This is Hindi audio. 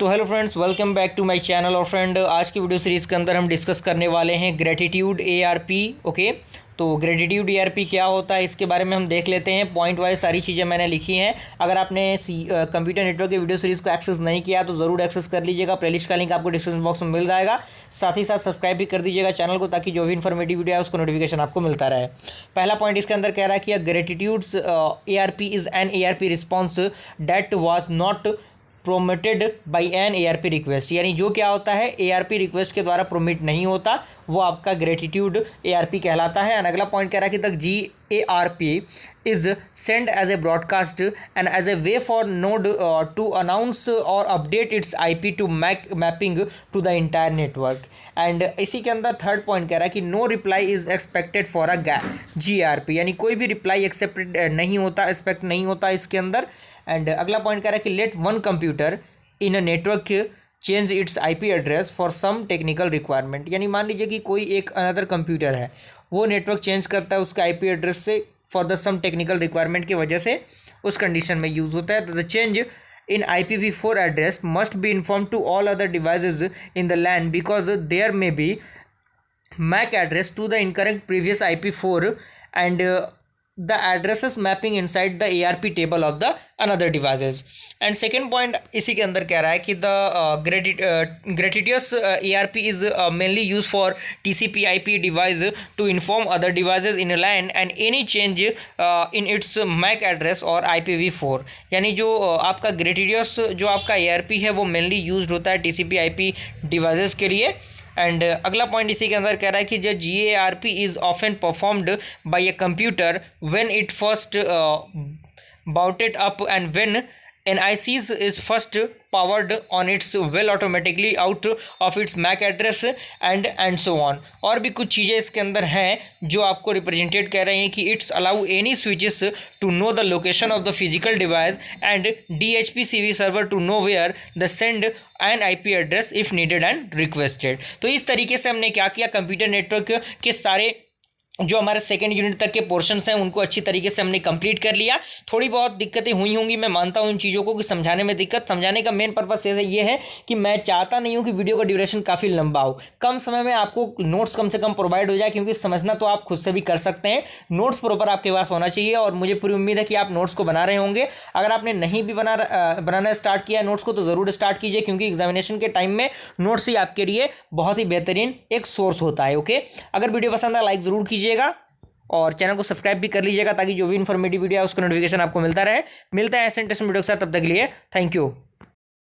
तो hello friends, welcome back to my channel. और फ्रेंड, आज की वीडियो सीरीज़ के अंदर हम डिस्कस करने वाले हैं ग्रेटिट्यूड एआरपी। ओके, तो ग्रेटिट्यूड एआरपी क्या होता है इसके बारे में हम देख लेते हैं। पॉइंट वाइज सारी चीज़ें मैंने लिखी हैं। अगर आपने कंप्यूटर नेटवर्क के वीडियो सीरीज़ को एक्सेस नहीं किया तो ज़रूर एक्सेस कर लीजिएगा। प्लेलिस्ट का लिंक आपको डिस्क्रिप्शन बॉक्स में मिल जाएगा। साथ ही साथ सब्सक्राइब भी कर दीजिएगा चैनल को, ताकि जो भी इन्फॉर्मेटिव वीडियो है उसको नोटिफिकेशन आपको मिलता रहे। पहला पॉइंट इसके अंदर कह रहा है कि gratuitous ARP is an ARP response that was not prompted by an ARP request. यानी जो क्या होता है एआरपी रिक्वेस्ट के द्वारा प्रोमिट नहीं होता, वो आपका ग्रेटिट्यूड एआरपी कहलाता है। एंड अगला पॉइंट कह रहा है कि the GARP is send as a broadcast and as a way for node to announce और update its IP to mapping to the entire network. And इसी के अंदर थर्ड पॉइंट कह रहा है कि no reply is expected for a GARP, यानी कोई भी रिप्लाई एक्सेप्टेड नहीं होता, एक्सपेक्ट नहीं होता इसके अंदर। एंड अगला पॉइंट कह रहा है कि let one computer in a network change its IP address for some technical requirement. यानी मान लीजिए कि कोई एक अनदर कंप्यूटर है, वो नेटवर्क चेंज करता है उसका IP एड्रेस से for the some technical requirement की वजह से, उस कंडीशन में यूज़ होता है। तो the change in IPv4 address must be informed to all other devices in the LAN because there may be MAC address to the incorrect previous IP4 and the addresses mapping inside the ARP table of the another devices. And second point इसी के अंदर कह रहा है कि the gratuitous ARP is mainly used for TCP/IP device to inform other devices in a LAN and any change in its MAC address और IPv4। यानी जो आपका gratuitous जो आपका ARP है वो mainly used होता है TCP/IP devices के लिए। एंड अगला पॉइंट इसी के अंदर कह रहा है कि जो GARP is often performed by a computer when it first booted up and when NICs is first powered on its well automatically out of its MAC address and so on। और भी कुछ चीज़ें इसके अंदर हैं जो आपको रिप्रेजेंटेड कह रहे हैं कि its allow any switches to know the location of the physical device and DHCP server to know where the send an IP address if needed and requested. तो इस तरीके से हमने क्या किया, कंप्यूटर नेटवर्क के सारे जो हमारे सेकेंड यूनिट तक के पोर्शंस हैं उनको अच्छी तरीके से हमने कंप्लीट कर लिया। थोड़ी बहुत दिक्कतें हुई होंगी, मैं मानता हूँ इन चीज़ों को कि समझाने में दिक्कत। समझाने का मेन पर्पस ये है कि मैं चाहता नहीं हूँ कि वीडियो का ड्यूरेशन काफ़ी लंबा हो, कम समय में आपको नोट्स कम से कम प्रोवाइड हो जाए, क्योंकि समझना तो आप खुद से भी कर सकते हैं, नोट्स प्रॉपर आपके पास होना चाहिए। और मुझे पूरी उम्मीद है कि आप नोट्स को बना रहे होंगे। अगर आपने नहीं भी बनाना स्टार्ट किया नोट्स को तो ज़रूर स्टार्ट कीजिए, क्योंकि एग्जामिनेशन के टाइम में नोट्स ही आपके लिए बहुत ही बेहतरीन एक सोर्स होता है। ओके, अगर वीडियो पसंद आए लाइक ज़रूर कीजिएगा और चैनल को सब्सक्राइब भी कर लीजिएगा, ताकि जो भी इन्फॉर्मेटिव वीडियो है उसका नोटिफिकेशन आपको मिलता रहे। मिलता है ऐसे इंटरेस्टिंग वीडियो के साथ, तब तक के लिए थैंक यू।